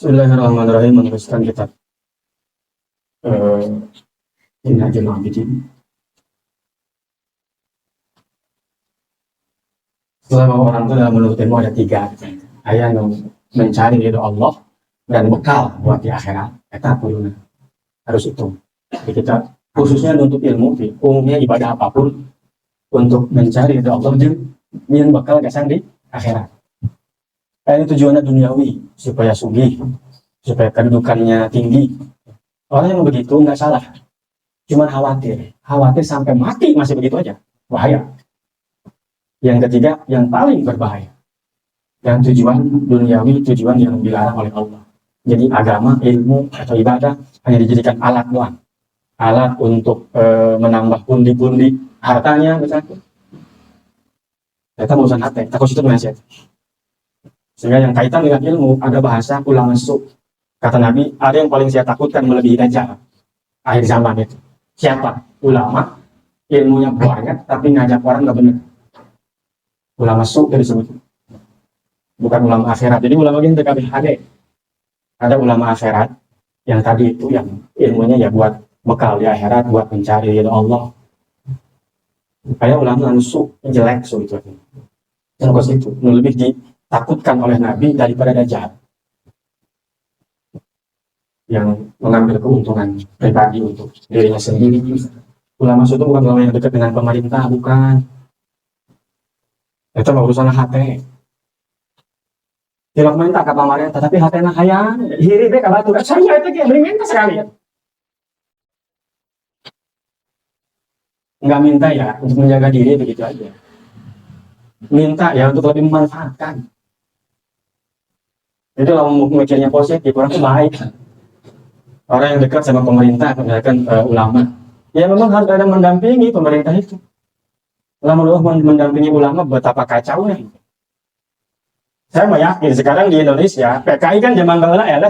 Bismillahirrahmanirrahim. Meneruskan kitab Minhajul Abidin. Selama orang itu dalam menurut ilmu ada tiga. Ayat yang mencari ridho Allah dan bekal buat di akhirat. Kita perlu harus itu. Jadi kita khususnya untuk ilmu, umumnya ibadah apapun untuk mencari ridho Allah dan bekal kesan di akhirat. Ini tujuannya duniawi supaya sugih, supaya kedudukannya tinggi. Orang yang begitu nggak salah, cuman khawatir sampai mati masih begitu aja, bahaya. Yang ketiga, yang paling berbahaya, yang tujuan duniawi, tujuan yang dilarang oleh Allah. Jadi agama, ilmu atau ibadah hanya dijadikan alat doang, alat untuk menambah pundi-pundi hartanya, misalnya. Kita urusan hati, takut itu nasihat. Sehingga yang kaitan dengan ilmu ada bahasa ulama su. Kata Nabi, ada yang paling saya takutkan melebihi Dajjal akhir zaman itu. Siapa? Ulama, ilmunya banyak tapi ngajak orang nggak benar. Ulama su itu disebut. Bukan ulama akhirat. Jadi ulama ini ada ulama akhirat yang tadi itu yang ilmunya ya buat bekal di akhirat, buat mencari ridho Allah. Kayak ulama su jelek su itu. Yang itu lebih ditakutkan oleh Nabi daripada Dajjal yang mengambil keuntungan pribadi untuk dirinya sendiri. Ulama itu bukan ulama yang dekat dengan pemerintah, bukan. Itu urusan hati. Tidak minta ke pemerintah, tapi hatinya kaya. Hiri be kalau tuh saya itu kayak minta sekali. Nggak minta ya untuk menjaga diri begitu aja. Minta ya untuk lebih memanfaatkan. Itu kalau mikirnya positif, orang itu baik. Orang yang dekat sama pemerintah, misalkan ulama, ya memang harus ada mendampingi pemerintah itu. Lama-lama mendampingi ulama betapa kacaunya. Saya yakin sekarang di Indonesia, PKI kan zaman baheula ya,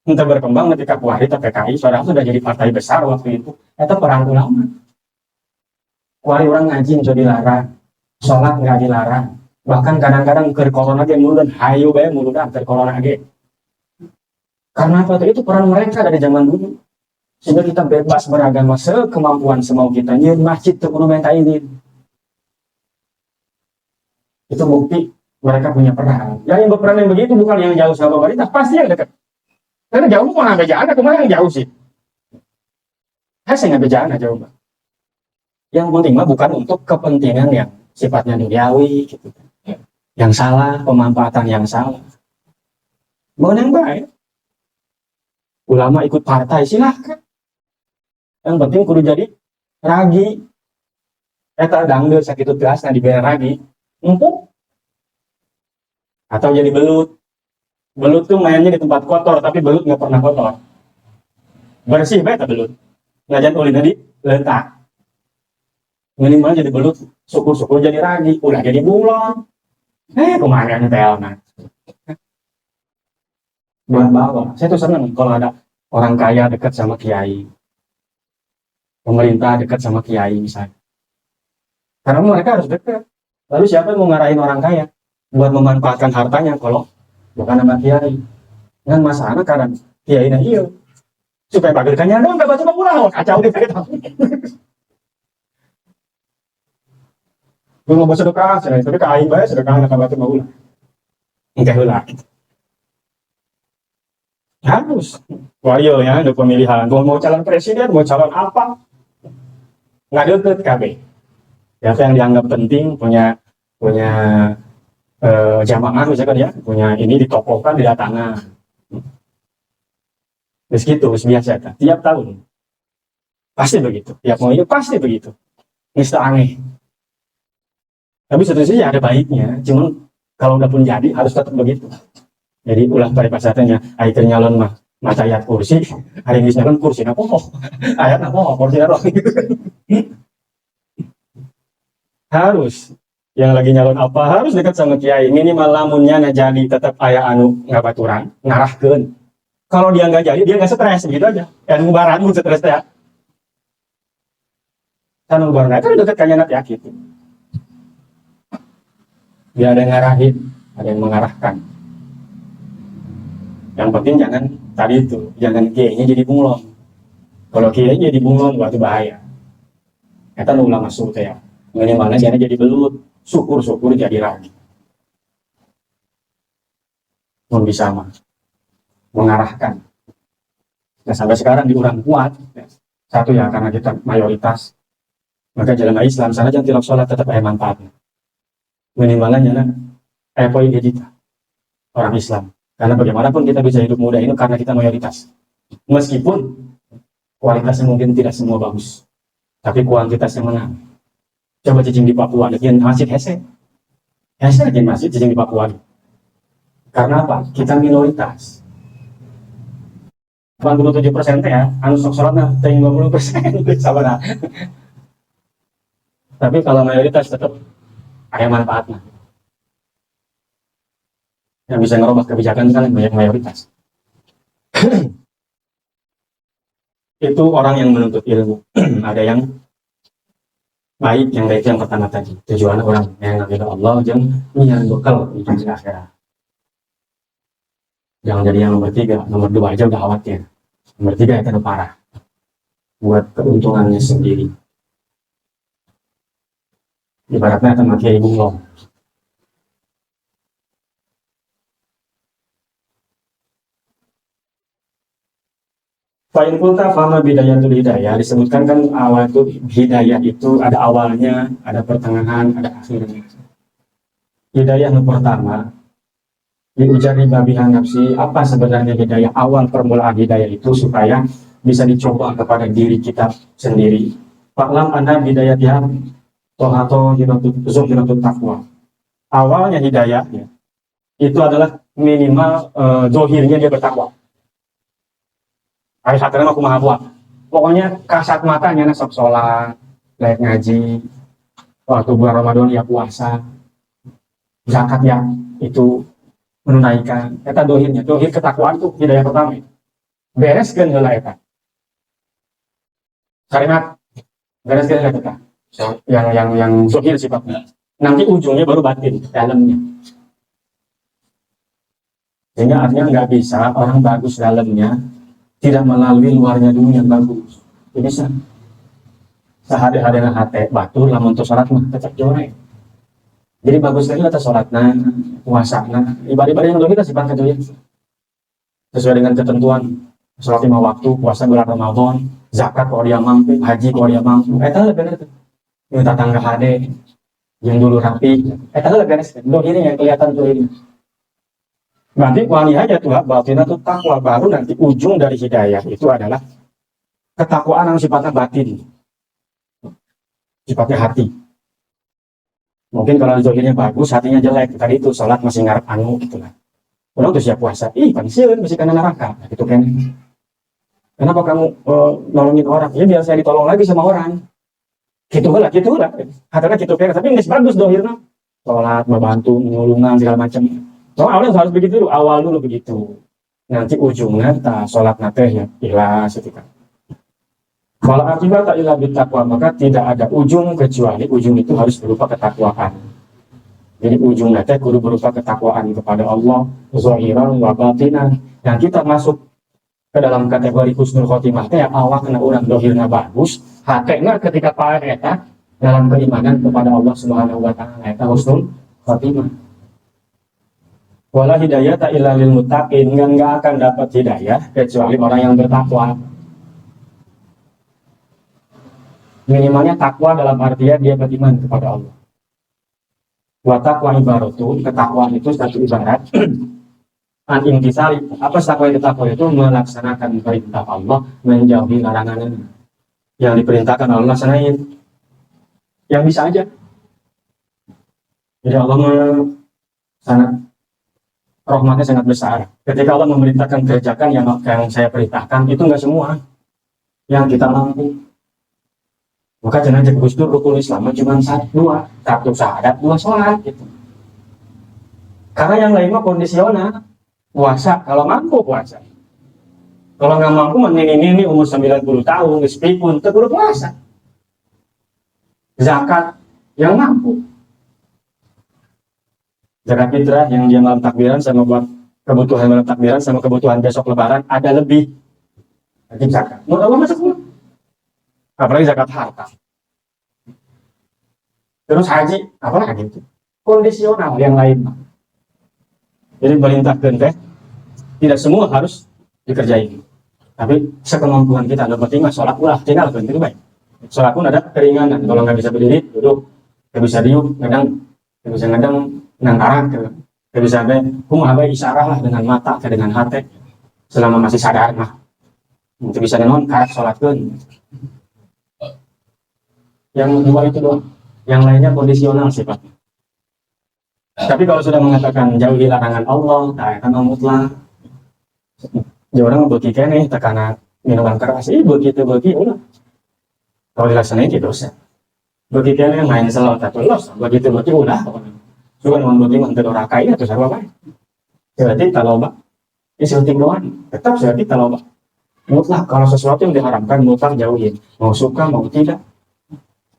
entah berkembang ketika Kuwari atau PKI, saudara sudah jadi partai besar waktu itu. Itu perang ulama. Kuwari orang ngaji jadi dilarang, sholat nggak dilarang. Bahkan kadang-kadang ke corona ge muludan, hayu bae muludan ke corona ge. Karena apa itu peran mereka dari zaman dulu. Sehingga kita bebas beragama sekemampuan semau kita. Nyeun masjid teu kudu minta izin. Itu bukti mereka punya peran. Yang berperan yang begitu bukan yang jauh sama pemerintah, pasti yang dekat. Karena jauh mana bejaan, kemana yang jauh sih? Saya nggak bejaan jauh. Yang penting mah bukan untuk kepentingan yang sifatnya duniawi gitu. Yang salah, pemanfaatan yang salah. Mau yang baik. Ulama ikut partai silahkan. Yang penting kudu jadi ragi. Eta dangdeu sakitu teas dibere ragi. Empuk. Atau jadi belut. Belut tuh mainnya di tempat kotor, tapi belut nggak pernah kotor. Bersih banget belut. Ngajan ulin tadi letak. Minimal jadi belut, syukur-syukur jadi ragi, udah jadi bunglon. Kemana telna. Buat bawa. Saya tuh senang kalau ada orang kaya dekat sama kiai. Pemerintah dekat sama kiai misalnya. Karena mereka harus dekat. Lalu siapa yang mau ngarahin orang kaya? Buat memanfaatkan hartanya kalau bukan sama kiai. Dengan masalah karena kiai nah iya. Supaya bagaikannya dong gak baca pulang. Kacau deh kita. Gue mau baca sedekah, sedekah aing bae, sedekah anak baca mau ulah. Engkau ulah. Harus. Wario ya, ada pemilihan. Mau calon presiden, mau calon apa? Nggak deket KB. Siapa yang dianggap penting, punya jamaah misalkan ya, punya ini ditokohkan, didatangan. Terus gitu, biasa kan. Tiap tahun. Pasti begitu. Tiap mau ini pasti begitu. Ini aneh. Tapi seterusnya ada baiknya. Cuman kalau udah pun jadi, harus tetap begitu. Jadi ulah pada pasatnya, akhirnya nyalon mah maca ayat kursi, hari ini nyalon kursi apa kok? Ayat apa kursi apa? Harus yang lagi nyalon apa harus dekat sama kiai. Minimal lamunnya nggak jadi tetap ayah anu nggak baturan, ngarahkan. Kalau dia nggak jadi, dia nggak stres gitu aja. Dan ngubaran pun stres ya. Kan ngubaran kan dekat kayaknya nanti yakin. Dia ada yang ngarahin, ada yang mengarahkan. Yang penting jangan tadi itu, jangan kiainya jadi bunglon. Kalau kiainya jadi bunglon, wah itu bahaya. Kita ulah masuk ya. Minimalnya jangan jadi belut, syukur-syukur jadi ragi. Mau bisa mah mengarahkan. Nah sampai sekarang di orang kuat. Satu ya karena kita mayoritas. Maka jalan Islam sana jangan tilap sholat tetap ada manfaatnya. Minimalnya jangan poin kita orang Islam. Karena bagaimanapun kita bisa hidup mudah ini karena kita mayoritas. Meskipun kualitasnya mungkin tidak semua bagus, tapi kuantitasnya menang. Coba cicing di Papua, ada masjid Hese. Hese lagi masjid cicing di Papua. Karena apa? Kita minoritas. 87% ya, anu sok sholatnya, 20% sama nah. Tapi kalau mayoritas tetap ada manfaatnya. Yang bisa ngerubah kebijakan kan banyak mayoritas. Itu orang yang menuntut ilmu. Ada yang baik, yang baik yang pertama tadi. Tujuan orang yang nabi Allah jangan niat bekal di akhirat. Jangan jadi yang nomor 3, nomor 2 aja udah khawatir. Nomor 3 itu udah parah. Buat keuntungannya sendiri. Ibaratnya akan mati ibu long. Fa'in kulta fama bidayatul hidayah, disebutkan kan awal itu hidayah itu ada awalnya, ada pertengahan, ada akhirnya. Hidayah yang pertama diujar babihan nafsi, apa sebenarnya hidayah? Awal permulaan hidayah itu supaya bisa dicoba kepada diri kita sendiri. Fa'lam anda hidayah dia tohato hiratut takwa. Awalnya hidayahnya itu adalah minimal dohirnya dia bertakwa. Ayat sakitnya aku maha buat. Pokoknya kasat matanya sok sholat, layak ngaji, waktu bulan Ramadan ya puasa, zakat ya itu menunaikan. Eta dohirnya, dohir ketakwaan itu hidayah pertama. Bereskan heula eta. Kalimat bereskan heula eta. Yang dohir sifatnya. Nanti ujungnya baru batin dalamnya. Sehingga artinya nggak bisa orang bagus dalamnya tidak melalui luarnya dulu yang bagus. Jadi bisa sehari-hari hati batur lamun untuk sholat mah tetap jorek. Jadi bagus lagi atas sholatna, puasana, ibadah-ibadah yang kita sifat kecuali sesuai dengan ketentuan sholat 5 waktu, puasa bulan Ramadan, zakat kalau dia mampu, haji kalau dia mampu. Eta lebih benar tuh. Minta tangga hade, yang dulu rapi. Eta lebih benar. Loh ini yang kelihatan tuh ini. Nanti wali aja tuh batinnya tuh takwa, baru nanti ujung dari hidayah itu adalah ketakwaan yang sifatnya batin, sifatnya hati. Mungkin kalau zohirnya bagus, hatinya jelek. Tadi itu sholat masih ngarep anu gitu lah. Orang tuh siap puasa, pensiun masih kena neraka, gitu kan? Kenapa kamu nolongin orang? Ya biar saya ditolong lagi sama orang. Gitu lah. Hatinya gitu kan? Tapi nggak bagus zohirnya. Sholat, membantu, mengulungan segala macam. So, awalnya harus begitu dulu, awal dulu begitu. Nanti ujungnya sholat nate ya ikhlas itu kan. Kalau akibat tak ilah bitakwa, maka tidak ada ujung kecuali ujung itu harus berupa ketakwaan. Jadi ujung nate kudu berupa ketakwaan kepada Allah, zahiran wa batinan. Dan kita masuk ke dalam kategori husnul khotimah yang awal kena orang dohirnya bagus, hatena ketika pareta dalam keimanan kepada Allah Subhanahu wa taala eta husnul khotimah. Wala hidayah tak ilalil muttaqin, nggak akan dapat hidayah kecuali orang yang bertakwa. Minimalnya takwa dalam artian dia beriman kepada Allah. Wa taqwa ibaratu, ketakwaan itu satu ibarat an intisari. Apa takwa itu melaksanakan perintah Allah, menjauhi larangannya. Yang diperintahkan Allah laksanain. Yang bisa aja. Jadi Allah sangat rahmatnya sangat besar. Ketika Allah memerintahkan kerjakan yang saya perintahkan, itu nggak semua yang kita mampu. Maka jangan cek Gus Dur rukun Islam cuma 1, 2, 1 syahadat, 2 sholat gitu. Karena yang lain mah kondisional. Puasa, kalau mampu puasa. Kalau nggak mampu, ini umur 90 tahun, meskipun terus puasa. Zakat, yang mampu. Zakat fitrah yang dia malam takbiran sama buat kebutuhan malam takbiran sama kebutuhan besok lebaran ada lebih, wajib zakat. Menurut Allah masuk semua. Apalagi zakat harta. Terus haji, apalagi itu? Kondisional yang lain. Jadi perintahkan teh tidak semua harus dikerjain. Tapi sekemampuan kita, yang penting mah sholat ulah tinggalkan itu baik. Sholat pun ada keringanan, kalau nggak bisa berdiri duduk, nggak bisa diuk, nggak bisa nangkarak, nggak bisa kumaha bae isyarah lah dengan mata ke dengan hati, selama masih sadar mah. Itu bisa non karak sholatkan. Yang dua itu doang, yang lainnya kondisional sifatnya. Tapi kalau sudah mengatakan jauhi larangan Allah, tak akan mutlak. Ya orang bagi kene tekana minuman keras, begitu ulah. Kalau dilaksanain itu dosa. Bagi kene main selot atau los, begitu ulah. Juga dengan bagi mantel doraka ini atau siapa baik. Berarti kalau bak, ini sepenting doang. Tetap berarti kalau bak. Mutlak kalau sesuatu yang diharamkan mutlak jauhin. Mau suka mau tidak,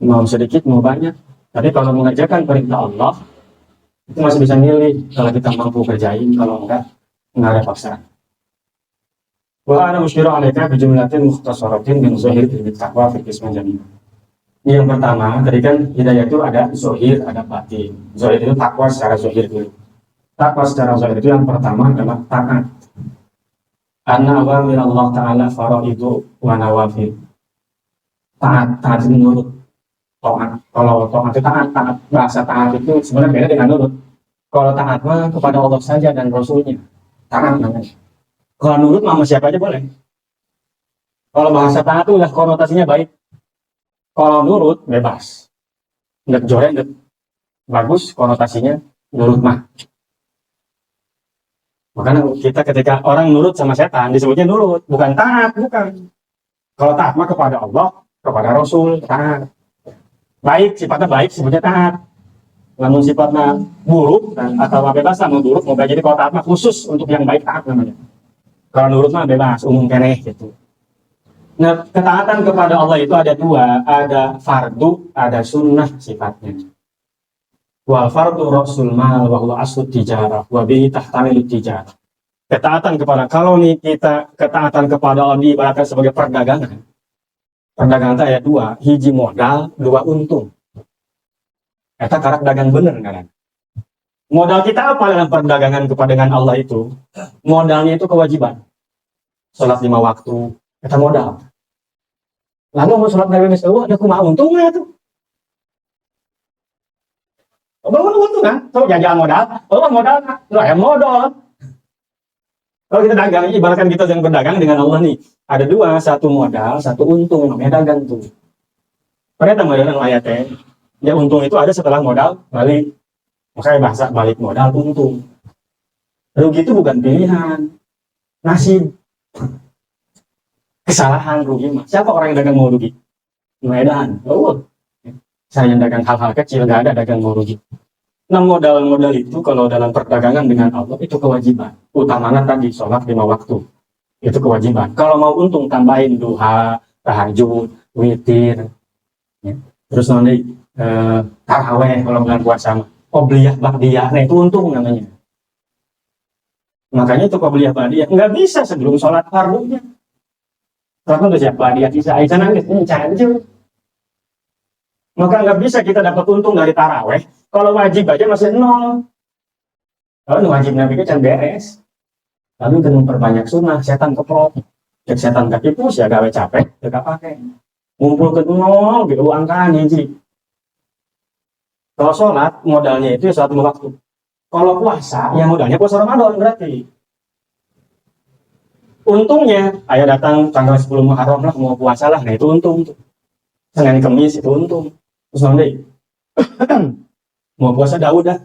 mau sedikit mau banyak. Tapi kalau mengerjakan perintah Allah itu masih bisa milih kalau kita mampu kerjain, kalau enggak ada paksaan. Wa ana musyiru alaika bi jumlatin mukhtasaratin min zahir bil taqwa fi qismin jami'. Yang pertama, tadi kan hidayah itu ada zahir, ada batin. Zahir itu takwa secara zahir dulu. Takwa secara zahir itu yang pertama adalah taat. Anna awamir Allah Ta'ala faraidu wa nawafil. Taat itu nurut. Taat. Kalau taat itu taat, bahasa taat itu sebenarnya beda dengan nurut. Kalau taat mah kepada Allah saja dan Rasulnya, taat namanya. Kalau nurut mah siapa aja boleh. Kalau bahasa taat itu udah konotasinya baik. Kalau nurut bebas. Nggak jorek, nggak bagus konotasinya nurut mah. Makanya kita ketika orang nurut sama setan disebutnya nurut, bukan taat, bukan. Kalau taat mah kepada Allah, kepada Rasul, taat. Baik, sifatnya baik, sebutnya taat. Namun sifatnya buruk atau bebas lah, mau buruk mau baik. Jadi kalau taat mah khusus untuk yang baik taat namanya. Kalau nurut mah bebas, umum keneh gitu. Nah, ketaatan kepada Allah itu ada dua, ada fardu, ada sunnah sifatnya. Wal fardu rasul mal wa huwa aslu tijarah wa bihi tahtamilu tijarah. Ketaatan kepada, kalau nih kita ketaatan kepada Allah diibaratkan sebagai perdagangan. Perdagangan itu ada dua, hiji modal, dua untung. Eta karak dagang bener kan? Modal kita apa dalam perdagangan kepada dengan Allah itu? Modalnya itu kewajiban. Sholat 5 waktu, kita modal. Lalu mau sholat dari ada kumaha untungnya tuh. Bawa untung kan? So jajan modal, modal, lu ayam modal. Kalau kita dagang, ibaratkan kita yang berdagang dengan Allah nih, ada dua, satu modal, satu untung, namanya dagang tuh. Pada tambahan ayatnya, ya untung itu ada setelah modal balik. Makanya bahasa balik modal untung. Rugi itu bukan pilihan, nasib. Kesalahan rugi mah. Siapa orang yang dagang mau rugi? Medan. Oh, saya yang dagang hal-hal kecil nggak ada dagang mau rugi. Nah modal-modal itu kalau dalam perdagangan dengan Allah itu kewajiban. Utamanya tadi sholat 5 waktu. Itu kewajiban. Kalau mau untung tambahin duha, tahajud, witir. Ya. Terus nanti taraweh kalau bulan puasa. Qobliyah ba'diyah, nah itu untung namanya. Makanya itu qobliyah ba'diyah nggak bisa sebelum sholat fardunya. Sholat udah siap ba'diyah bisa, aisyah nangis, canjur. Maka nggak bisa kita dapat untung dari taraweh kalau wajib aja masih nol. Kalau wajib nabi kan beres. Lalu dengan memperbanyak sunnah, setan keprok. Cek setan ketipu, ya gawe capek, gak pakai. Ngumpul ke nol, gitu angkanya sih. Kalau sholat, modalnya itu ya sholat 5 waktu. Kalau puasa, ya modalnya puasa Ramadan berarti. Untungnya, ayo datang tanggal 10 Muharram lah, mau puasa lah, nah itu untung. Senin Kemis itu untung. Terus nanti, mau puasa Daud dah.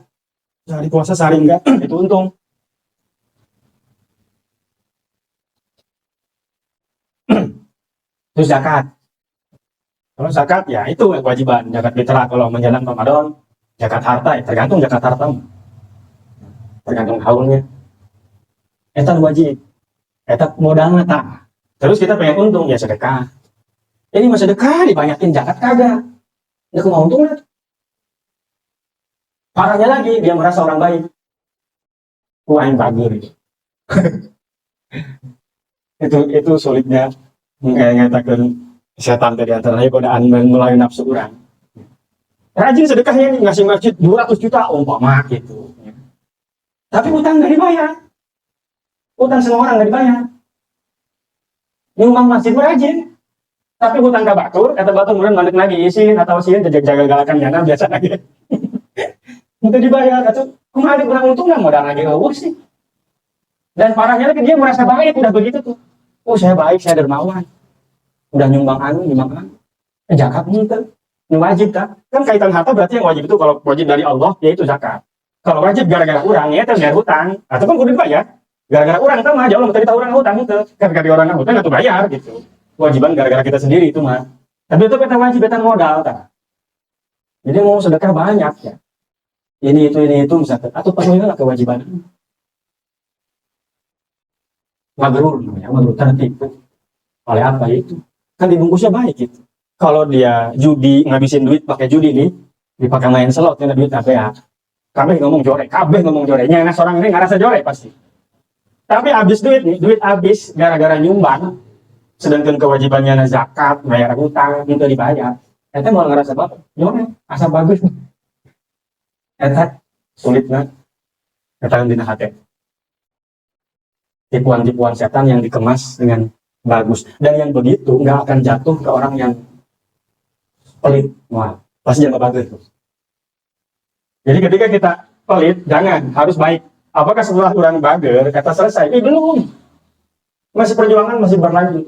Sehari puasa sehari enggak, itu untung. Terus zakat. Kalau zakat ya itu kewajiban. Zakat fitrah kalau menjelang Ramadan. Zakat harta, ya tergantung zakat harta. Tergantung haulnya. Eta wajib. Eta modalnya tak. Terus kita pengen untung, ya sedekah. Ini mah sedekah dibanyakin zakat kagak. Nggak mau untungnya. Parahnya lagi, dia merasa orang baik. Aing bagir. Itu sulitnya ngatakan setan tadi antaranya godaan melalui nafsu orang. Rajin sedekahnya nih ngasih masjid 200 juta umpama gitu. Tapi utang nggak dibayar. Utang semua orang nggak dibayar. Nyumbang masjid rajin. Tapi hutang ke batur, kata batur kemudian mandek lagi isin atau isin jaga galakan jana biasa lagi. Untuk dibayar atau kemarin kurang untung nggak modal lagi sih. Dan parahnya lagi dia merasa baik udah begitu tuh. Oh saya baik, saya dermawan. Udah nyumbang zakat mungkin. Yang wajib kan? Kan kaitan harta berarti yang wajib itu kalau wajib dari Allah yaitu zakat. Kalau wajib gara-gara orang ya itu biar hutang atau kan kudu dibayar. Gara-gara orang itu mah jauh tadi tahu orang hutang itu. Gara-gara orang hutang atau bayar gitu. Kewajiban gara-gara kita sendiri itu mah. Tapi itu kita wajib kita modal tak. Jadi mau sedekah banyak ya. Ini itu misalkan atau penuhilah kewajiban. Magrur namanya, magrur tertipu. Oleh apa itu? Kan dibungkusnya baik gitu. Kalau dia judi ngabisin duit pakai judi nih, dipakai main slot kena duit apa ya? Kabeh ngomong jorek, Nyana seorang ini ngerasa jorek pasti. Tapi habis duit nih, duit habis gara-gara nyumbang. Sedangkan kewajibannya zakat, bayar hutang, itu dibayar. Eta mau ngerasa apa? Jorek, asal bagus. Eta sulit banget. Eta yang dina hati. Tipuan-tipuan setan yang dikemas dengan bagus. Dan yang begitu nggak akan jatuh ke orang yang pelit. Wah, pasti jangan bagus. Jadi ketika kita pelit, jangan, harus baik. Apakah setelah orang bager, kata selesai? Belum. Masih perjuangan, masih berlanjut.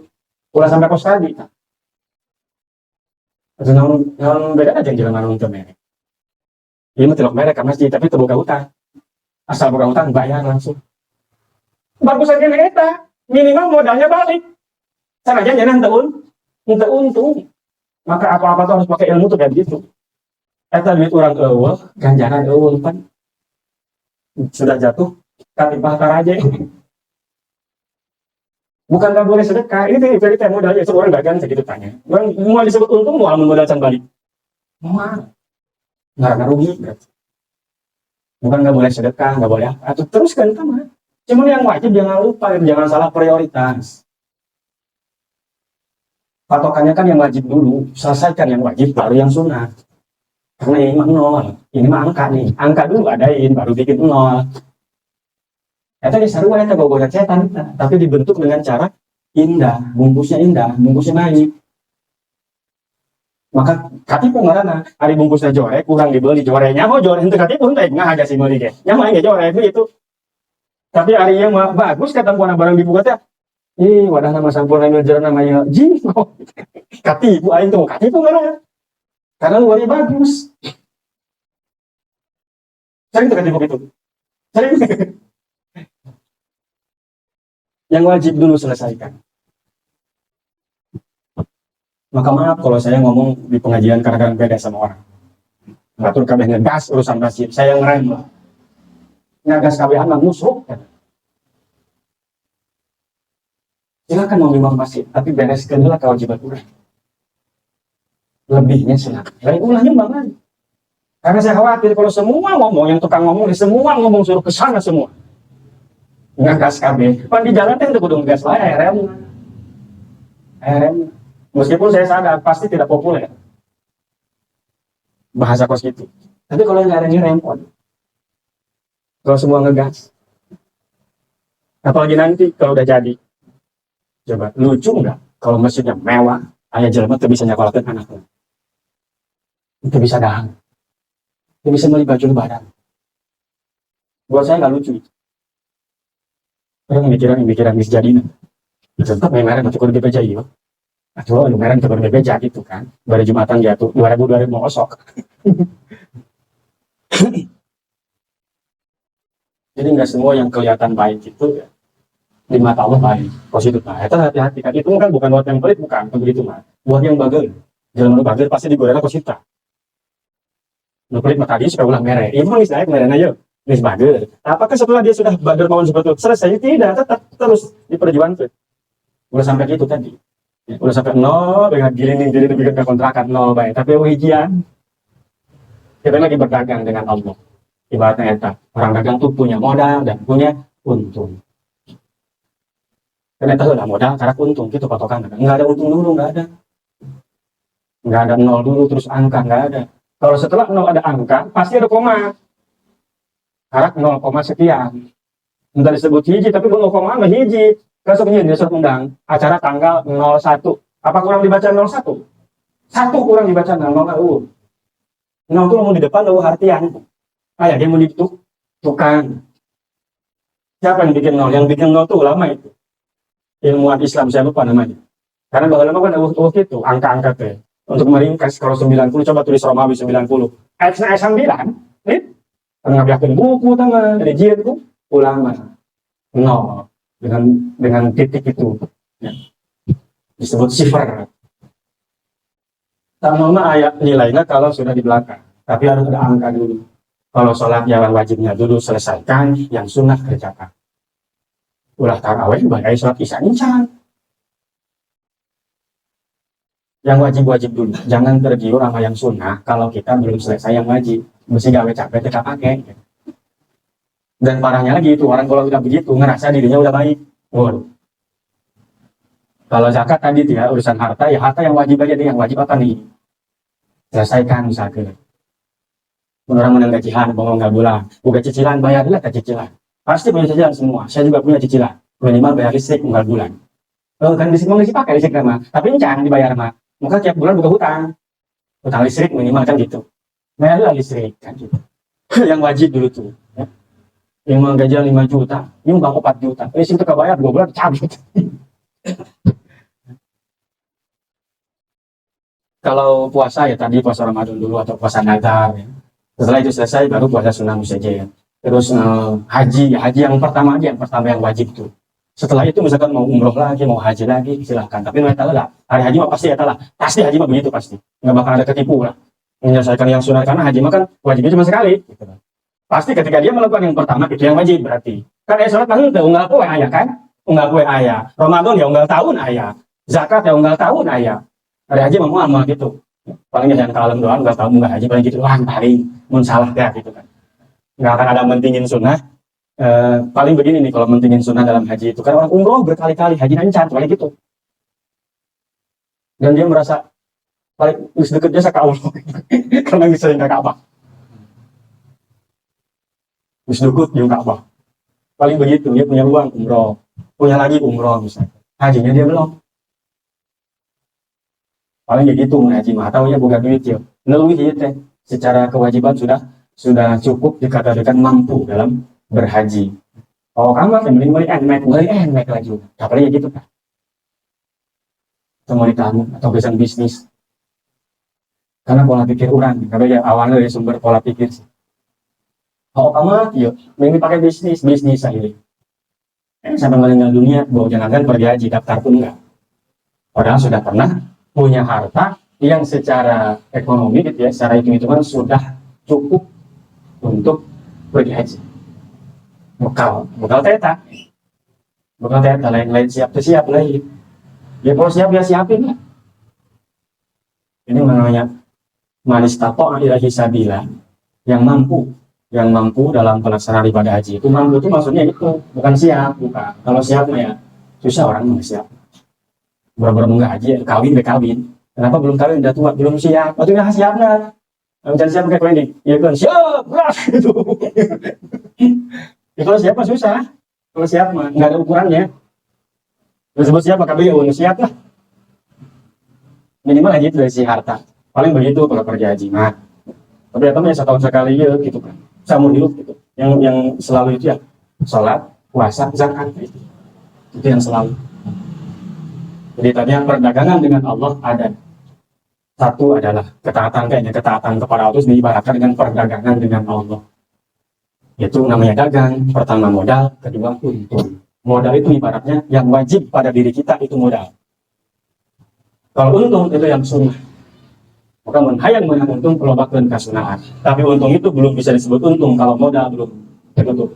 Udah sampai kos tadi. Yang beda aja yang jalan untuk merek. Ini mah tilok merek ke masjid, tapi terbuka utang. Asal buka utang, bayar langsung. Bagus aja nih eta. Minimal modalnya balik. Caranya jangan ente untung. Maka apa-apa tuh harus pakai ilmu tuh kayak gitu. Eta duit orang eueuh, ganjaran eueuh pan. Sudah jatuh, katibah taraje. Bukan nggak boleh sedekah, ini teh modalnya itu orang dagang segitu tanya. Orang mau disebut untung, mau modal can balik. Mau nggak rugi berarti. Bukan nggak boleh sedekah, nggak boleh apa. Atau teruskan sama. Cuman yang wajib jangan lupa, jangan salah prioritas. Patokannya kan yang wajib dulu, selesaikan yang wajib, baru yang sunnah. Karena ini mah nol, ini mah angka nih. Angka dulu adain, baru bikin nol. Itu disarua itu gogonya setan, tapi dibentuk dengan cara indah, bungkusnya baik. Maka katipu ngarana, hari bungkusnya jorek, kurang dibeli jorenya, mau jorek itu katipu entah nggak aja sih beli deh. Yang lain jorek itu. Tapi hari yang bagus kata puana barang dibuka teh, wadah nama sampurna miljer namanya jingko. Katipu, aing tuh katipu ngarana, karena luarnya bagus. Sering tuh katipu gitu, sering. Yang wajib dulu selesaikan. Maka maaf kalau saya ngomong di pengajian kadang-kadang beda sama orang. Ngatur kabeh ngegas urusan masjid, saya ngerem lah. Ngegas kabehan mah musuh. Silakan mau nyumbang masjid, tapi bereskan dulu kewajiban orang. Lebihnya silakan. Lain ulah nyumbang lagi. Karena saya khawatir kalau semua ngomong, yang tukang ngomong, semua ngomong suruh ke sana semua. Ngegas KB, pan di jalan itu kudu ngegas lah, rem. Meskipun saya sadar pasti tidak populer bahasa kos gitu. Tapi kalau nggak ada rem, kalau semua ngegas, apalagi nanti kalau udah jadi, coba lucu nggak kalau masjidnya mewah, ayah jelema tuh bisa nyakolakan anaknya, itu bisa dahang, itu bisa beli baju lebaran. Buat saya nggak lucu itu. Orang mikiran bisa jadi tetap merah masuk ke BPJ iya atau merah ke BPJ gitu kan baru Jumatan jatuh 2000 mau kosok. Jadi nggak semua yang kelihatan baik itu ya, di mata Allah baik positif. Nah itu hati-hati kan itu kan bukan buat yang pelit, bukan begitu mah buat yang bagel. Jangan bagel pasti digoreng positif. Lu pelit mah tadi suka ulang merah itu mah istilahnya merah aja nis bagel. Apakah setelah dia sudah dermawan seperti itu selesai? Tidak, tetap terus diperjuangkan. Udah sampai gitu tadi. Ya, udah sampai nol dengan gilining bikin kontrakan nol baik. Tapi ujian kita lagi berdagang dengan Allah. Ibaratnya eta orang dagang tuh punya modal dan punya untung. Karena tahu lah modal cara untung gitu patokan. Nggak ada untung dulu, nggak ada nol dulu terus angka, nggak ada. Kalau setelah nol ada angka pasti ada koma. Harap 0, sekian. Entah disebut hiji tapi 0, hiji. Kasuk hiji di undang acara tanggal 01. Apa kurang dibaca 01? Satu kurang dibaca 0. 0 itu mau di depan lalu artian. Kayak dia mau tukang. Siapa yang bikin 0? Yang bikin 0 itu ulama itu. Ilmuwan Islam, saya lupa namanya. Karena bahwa kan itu angka-angka tuh. Untuk meringkas kalau 90 coba tulis Romawi 90. X-nya 9, nih. Ngambil buku teman, religion itu ulama. 0 dengan titik itu. Ya. Disebut sifar. Sama ayat nilainya kalau sudah di belakang. Tapi harus ada angka dulu. Kalau sholat yang wajibnya dulu selesaikan, yang sunnah kerjakan. Ulah tarawih, bayar sholat isya incan. Yang wajib-wajib dulu. Jangan tergiur sama yang sunnah kalau kita belum selesai yang wajib. Mesti gawe capek kita pakai. Dan parahnya lagi itu, orang kalau udah begitu, ngerasa dirinya udah baik. Waduh. Kalau zakat tadi ya, urusan harta, ya harta yang wajib aja deh. Yang wajib apa nih? Selesaikan misalkan. Orang menang gajian, bongong nggak bulan. Bukan cicilan, bayarlah ke cicilan. Pasti punya cicilan semua. Saya juga punya cicilan. Minimal bayar listrik nggak bulan. Kan listrik mau ngisi pakai listrik mah. Tapi jangan dibayar mah. Maka tiap bulan buka hutang. Hutang listrik minimal kan gitu. Bayarlah listrik kan gitu. Yang wajib dulu tuh. Ya. Yang mau gajian 5 juta, nyumbang 4 juta. Listrik itu kebayar 2 bulan cabut. Kalau puasa ya tadi puasa Ramadan dulu atau puasa Nadar ya. Setelah itu selesai baru puasa sunnah saja ya. Terus haji yang pertama aja, yang wajib tuh. Setelah itu misalkan mau umroh lagi, mau haji lagi, silahkan. Tapi nggak tahu lah, hari haji mah pasti ya lah. Pasti haji mah begitu pasti. Nggak bakal ada ketipu lah. Menyelesaikan yang sunnah karena haji mah kan wajibnya cuma sekali. Gitu. Pasti ketika dia melakukan yang pertama itu yang wajib berarti. Kan sholat kan itu unggal kue ayah kan? Unggal kue ayah. Ramadan ya unggal tahun ayah. Zakat ya unggal tahun ayah. Hari haji mah muamal gitu. Paling jangan kalem doang, nggak tahu nggak haji paling gitu doang paling mun salah ya gitu kan. Nggak akan ada mentingin sunnah. Paling begini nih kalau mentingin sunnah dalam haji itu kan orang umroh berkali-kali haji lancar paling gitu. Dan dia merasa paling deketnya sama Allah karena bisa yang Ka'bah. Wis deket yang Ka'bah. Paling begitu dia punya uang umroh, punya lagi umroh misalnya. Hajinya dia belum. Paling ya gitu haji mah atau ya boga duit ya. Lebih teh secara kewajiban sudah cukup dikatakan mampu dalam berhaji. Oh kamu kan beli enak lagi. Apalagi gitu kan. Atau kamu atau pesan bisnis. Karena pola pikir orang, kalau ya awalnya dari sumber pola pikir. Oh kamu yuk, ini pakai bisnis aja. Sampai meninggal dunia, bawa jangan pergi haji, daftar pun enggak. Padahal sudah pernah punya harta yang secara ekonomi gitu ya, secara hitung-hitungan sudah cukup untuk pergi haji. Bekal teta lain siap lagi. Ya kalau siap ya siapin lah. Ini namanya manis tato ilahi sabila yang mampu dalam pelaksanaan ibadah haji. Itu mampu itu maksudnya itu bukan siap, bukan. Kalau siap mah ya susah orang nggak siap. Benar-benar nggak haji, kawin. Kenapa belum kawin? Udah tua, belum siap. Atau nggak siap nah. Jangan siap pakai klinik. Ya kan siap, gitu. Ya, kalau siap mah susah. Kalau siap mah nggak ada ukurannya. Disebut siap maka beliau siap lah. Minimal haji itu dari si harta. Paling begitu kalau kerja haji mah. Tapi ya setahun sekali ya gitu kan. Seumur hidup gitu. Yang selalu itu ya sholat, puasa, zakat itu. Itu yang selalu. Jadi tadinya perdagangan dengan Allah ada. Satu adalah ketaatan kepada Allah itu diibaratkan dengan perdagangan dengan Allah. Itu namanya dagang. Pertama modal, kedua untung. Modal itu ibaratnya yang wajib pada diri kita itu modal. Kalau untung itu yang sunnah. Maka menghayang menang untung pelobakkan kasunahan. Tapi untung itu belum bisa disebut untung kalau modal belum tertutup.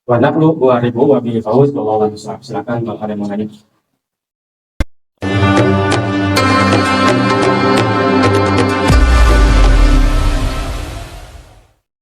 Wanaklu 2000 wabi fauz bahwa silakan kalau ada yang mau nanya.